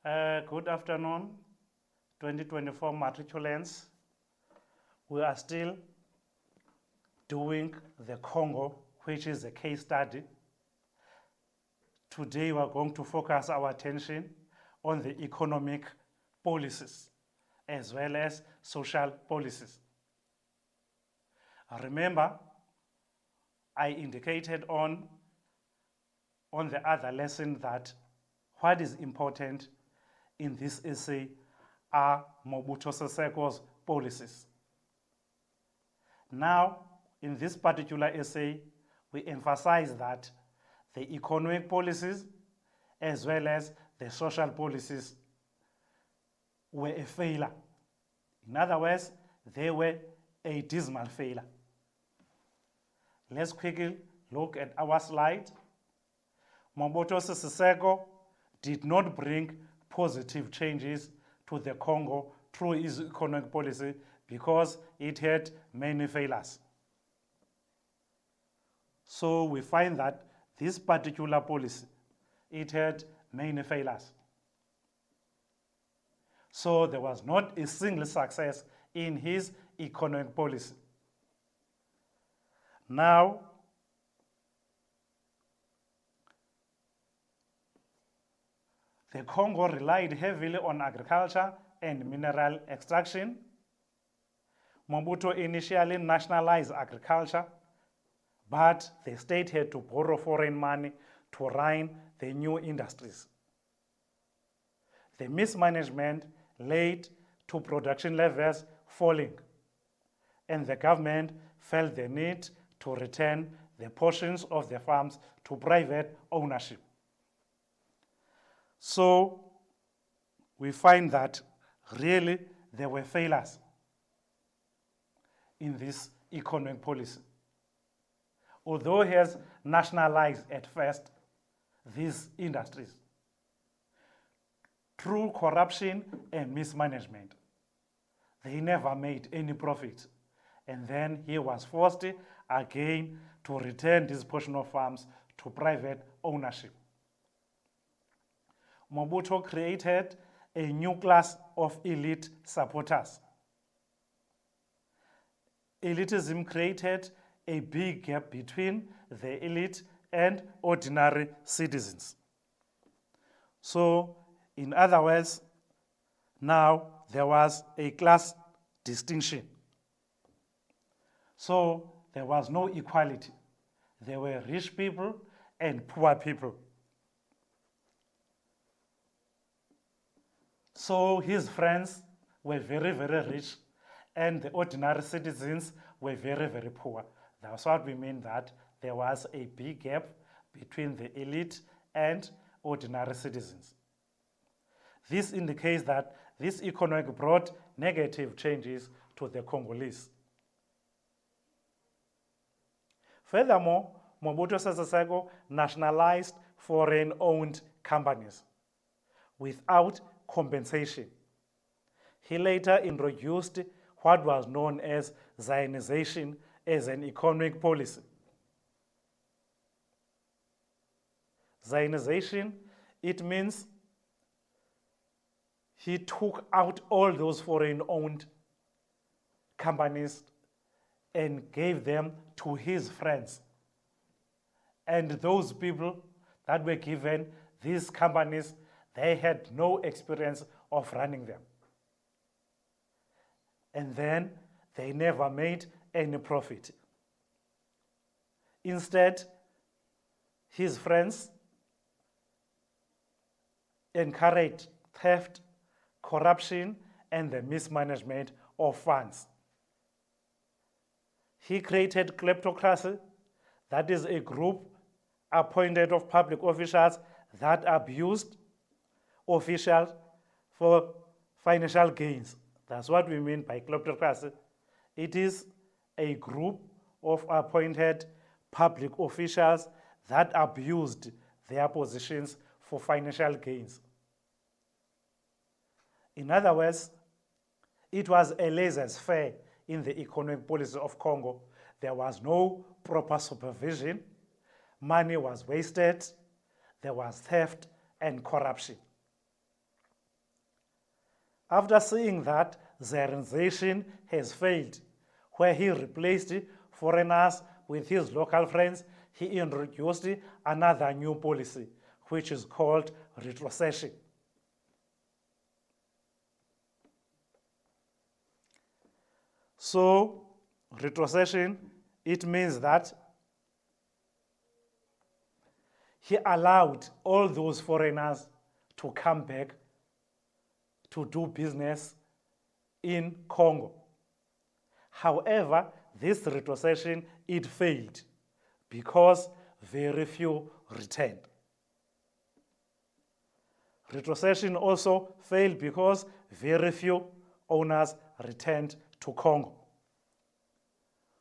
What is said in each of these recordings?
Good afternoon, 2024 matriculants. We are still doing the Congo, which is a case study. Today we are going to focus our attention on the economic policies as well as social policies. Remember, I indicated on the other lesson that what is important in this essay are Mobutu Sese Seko's policies. Now, in this particular essay, we emphasize that the economic policies as well as the social policies were a failure. In other words, they were a dismal failure. Let's quickly look at our slide. Mobutu Sese Seko did not bring positive changes to the Congo through his economic policy because it had many failures. So we find that this particular policy, it had many failures. So there was not a single success in his economic policy. Now, the Congo relied heavily on agriculture and mineral extraction. Mobutu initially nationalized agriculture, but the state had to borrow foreign money to run the new industries. The mismanagement led to production levels falling, and the government felt the need to return the portions of the farms to private ownership. So we find that really there were failures in this economic policy. Although he has nationalized at first these industries, through corruption and mismanagement, they never made any profit. And then he was forced again to return this portion of farms to private ownership. Mobutu created a new class of elite supporters. Elitism created a big gap between the elite and ordinary citizens. So, in other words, now there was a class distinction. So, there was no equality. There were rich people and poor people. So his friends were very, very rich, and the ordinary citizens were very, very poor. That's what we mean that there was a big gap between the elite and ordinary citizens. This indicates that this economic brought negative changes to the Congolese. Furthermore, Mobutu Sese Seko nationalized foreign-owned companies without compensation. He later introduced what was known as Zaireanization as an economic policy. Zaireanization, it means he took out all those foreign-owned companies and gave them to his friends. And those people that were given these companies, they had no experience of running them. And then they never made any profit. Instead, his friends encouraged theft, corruption, and the mismanagement of funds. He created kleptocracy, that is a group appointed of public officials that abused officials for financial gains. That's what we mean by kleptocracy. It is a group of appointed public officials that abused their positions for financial gains. In other words, it was a laissez-faire in the economic policy of Congo. There was no proper supervision, money was wasted, there was theft and corruption. After seeing that Zaireanization has failed, where he replaced foreigners with his local friends, he introduced another new policy, which is called retrocession. So, retrocession, it means that he allowed all those foreigners to come back to do business in Congo. However, this retrocession, it failed because very few returned. Retrocession also failed because very few owners returned to Congo.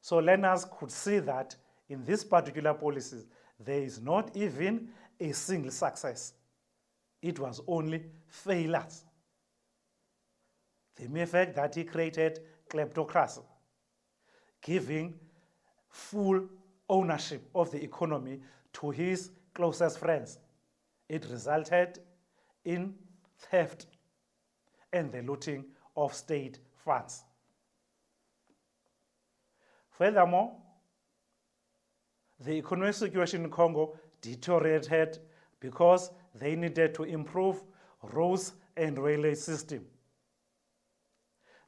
So learners could see that in this particular policy, there is not even a single success. It was only failures. The mere fact that he created kleptocracy, giving full ownership of the economy to his closest friends, it resulted in theft and the looting of state funds. Furthermore, the economic situation in Congo deteriorated because they needed to improve roads and railway system.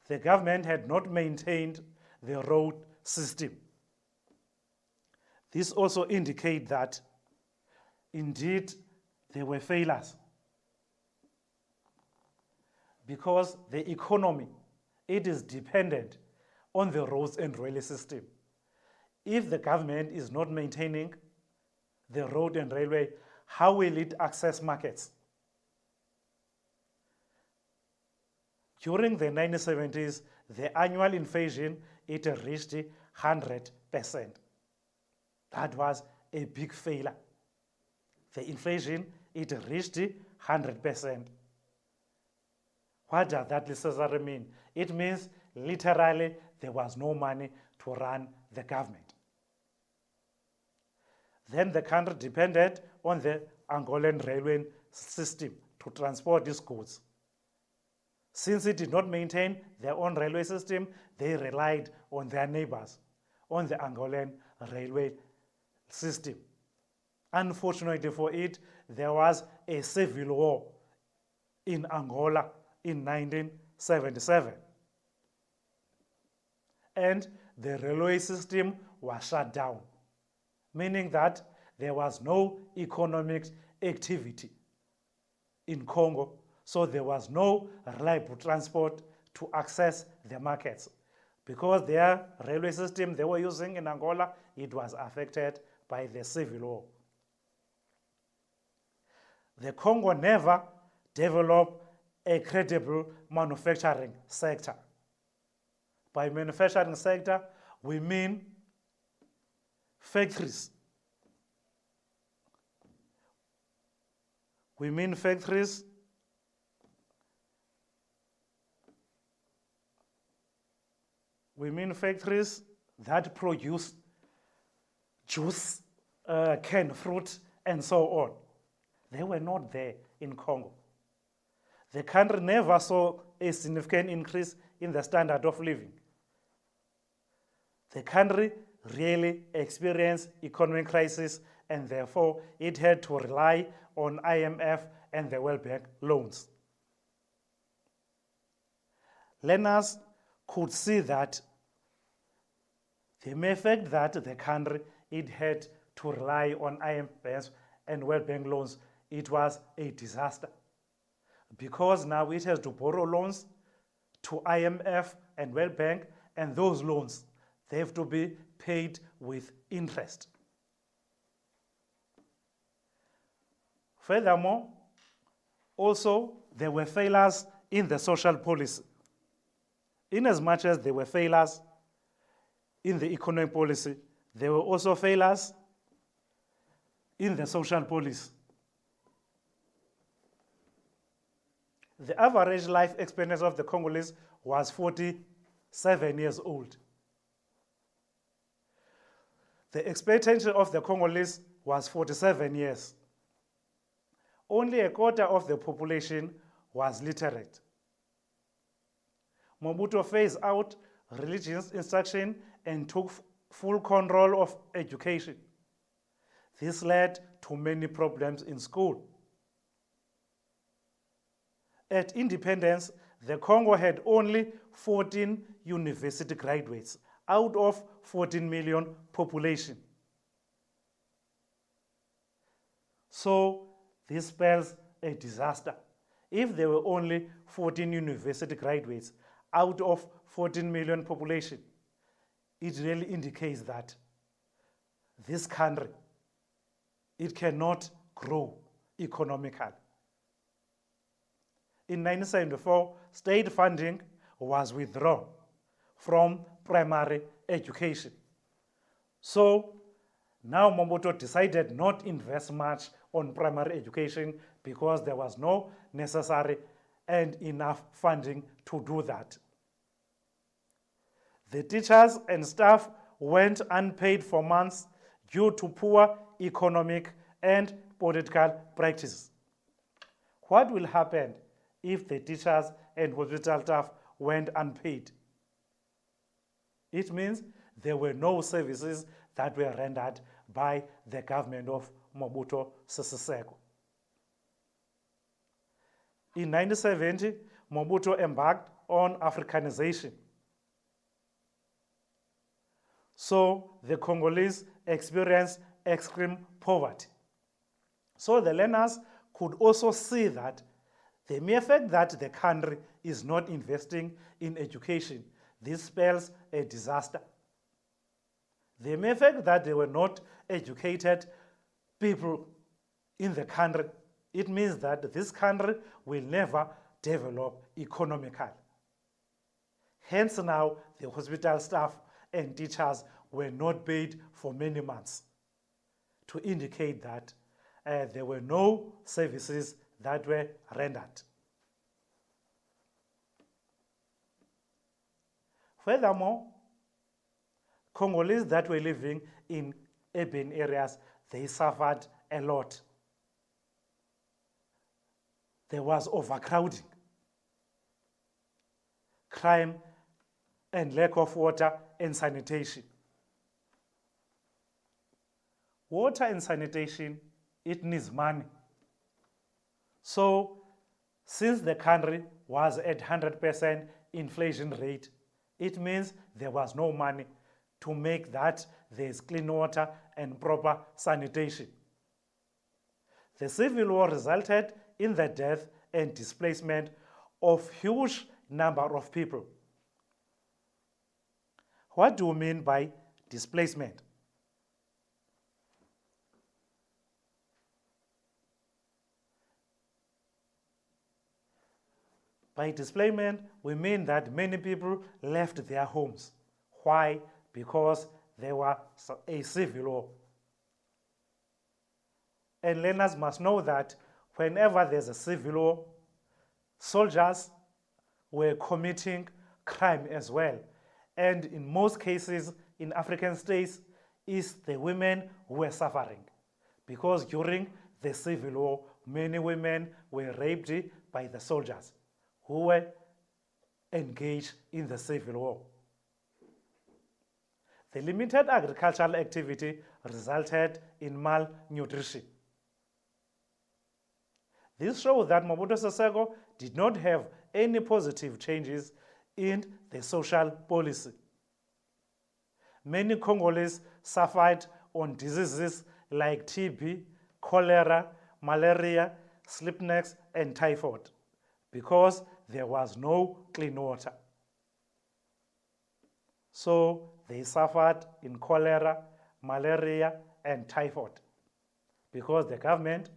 The government had not maintained the road system. This also indicates that indeed there were failures, because the economy, it is dependent on the roads and railway system. If the government is not maintaining the road and railway, how will it access markets? During the 1970s, the annual inflation, it reached 100%. That was a big failure. The inflation, it reached 100%. What does that necessarily mean? It means literally there was no money to run the government. Then the country depended on the Angolan railway system to transport these goods. Since it did not maintain their own railway system, they relied on their neighbors, on the Angolan railway system. Unfortunately for it, there was a civil war in Angola in 1977. And the railway system was shut down, meaning that there was no economic activity in Congo, so there was no reliable transport to access the markets. Because their railway system they were using in Angola, it was affected by the civil war. The Congo never developed a credible manufacturing sector. By manufacturing sector, we mean factories. We mean factories that produce juice, canned fruit, and so on. They were not there in Congo. The country never saw a significant increase in the standard of living. The country really experienced economic crisis, and therefore it had to rely on IMF and the World Bank loans. Learners could see that the mere fact that the country it had to rely on IMF and World Bank loans, it was a disaster. Because now it has to borrow loans to IMF and World Bank, and those loans, they have to be paid with interest. Furthermore, also there were failures in the social policy. In as much as there were failures in the economic policy, there were also failures in the social policy. The average life expectancy of the Congolese was 47 years old. The expectancy of the Congolese was 47 years. Only a quarter of the population was literate. Mobutu phased out religious instruction and took full control of education. This led to many problems in school. At independence, the Congo had only 14 university graduates out of 14 million population. So this spells a disaster. If there were only 14 university graduates out of 14 million population, it really indicates that this country, it cannot grow economically. In 1974, state funding was withdrawn from primary education. So now Mobutu decided not to invest much on primary education because there was no necessary and enough funding to do that. The teachers and staff went unpaid for months due to poor economic and political practices. What will happen if the teachers and hospital staff went unpaid? It means there were no services that were rendered by the government of Mobutu Sese Seko. In 1970, Mobutu embarked on Africanization. So the Congolese experienced extreme poverty. So the learners could also see that the mere fact that the country is not investing in education, this spells a disaster. The mere fact that there were not educated people in the country, it means that this country will never develop economically. Hence now, the hospital staff and teachers were not paid for many months, to indicate that there were no services that were rendered. Furthermore, Congolese that were living in urban areas, they suffered a lot. There was overcrowding, crime, and lack of water and sanitation. Water and sanitation, it needs money. So, since the country was at 100% inflation rate, it means there was no money to make that there's clean water and proper sanitation. The civil war resulted in the death and displacement of huge number of people. What do we mean by displacement? By displacement, we mean that many people left their homes. Why? Because there was a civil war. And learners must know that whenever there's a civil war, soldiers were committing crime as well. And in most cases in African states, it's the women who were suffering. Because during the civil war, many women were raped by the soldiers who were engaged in the civil war. The limited agricultural activity resulted in malnutrition. This shows that Mobutu Sese Seko did not have any positive changes in the social policy. Many Congolese suffered on diseases like TB, cholera, malaria, sleepiness, and typhoid because there was no clean water. So they suffered in cholera, malaria, and typhoid because the government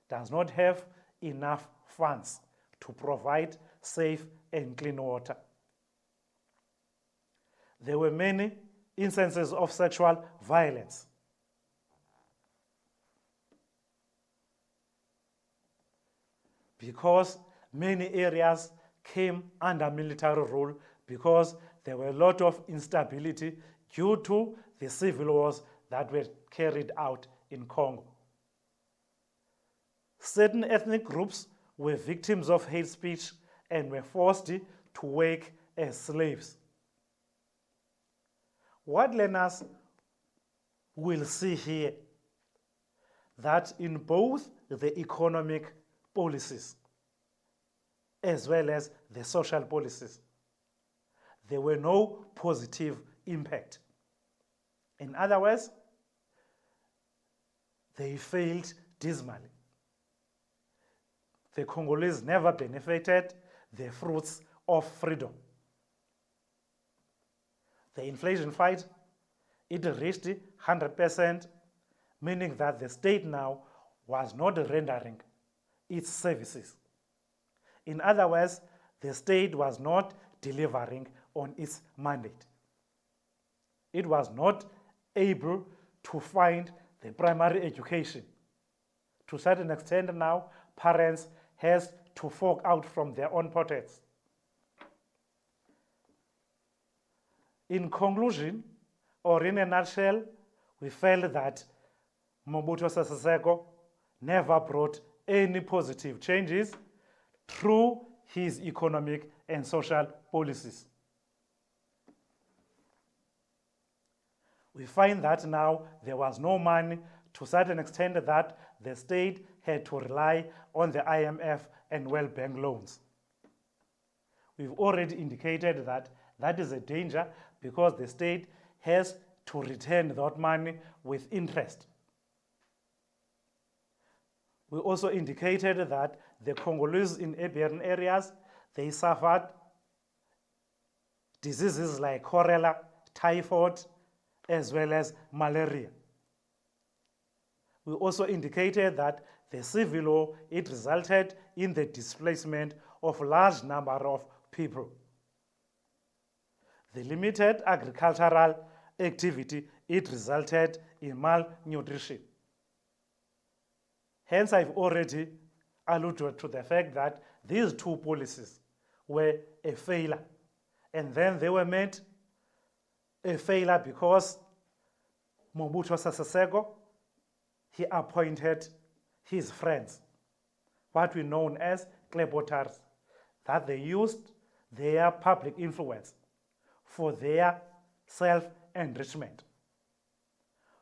does not have enough funds to provide safe and clean water. There were many instances of sexual violence. Because many areas came under military rule because there were a lot of instability due to the civil wars that were carried out in Congo. Certain ethnic groups were victims of hate speech and were forced to work as slaves. What learners will see here, that in both the economic policies as well as the social policies, there were no positive impact. In other words, they failed dismally. The Congolese never benefited the fruits of freedom. The inflation fight, it reached 100%, meaning that the state now was not rendering its services. In other words, the state was not delivering on its mandate. It was not able to find the primary education. To a certain extent now, parents has to fork out from their own pockets. In conclusion, or in a nutshell, we felt that Mobutu Sese Seko never brought any positive changes through his economic and social policies. We find that now there was no money, to a certain extent that the state had to rely on the IMF and World Bank loans. We've already indicated that that is a danger because the state has to return that money with interest. We also indicated that the Congolese in urban areas, they suffered diseases like cholera, typhoid, as well as malaria. We also indicated that the civil war, it resulted in the displacement of a large number of people. The limited agricultural activity, it resulted in malnutrition. Hence, I've already alluded to the fact that these two policies were a failure. And then they were made a failure because Mobutu Sese Seko, he appointed his friends, what we know as klebotars, that they used their public influence for their self-enrichment.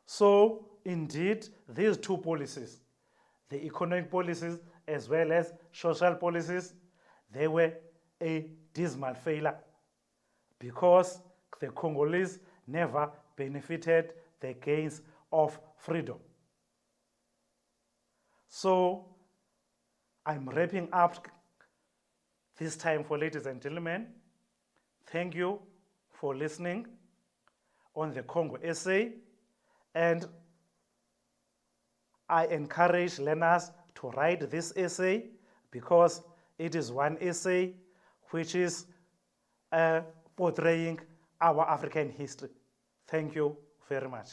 So, indeed, these two policies, the economic policies as well as social policies, they were a dismal failure because the Congolese never benefited the gains of freedom. So, I'm wrapping up this time for ladies and gentlemen. Thank you for listening on the Congo essay, and I encourage learners to write this essay because it is one essay which is portraying our African history. Thank you very much.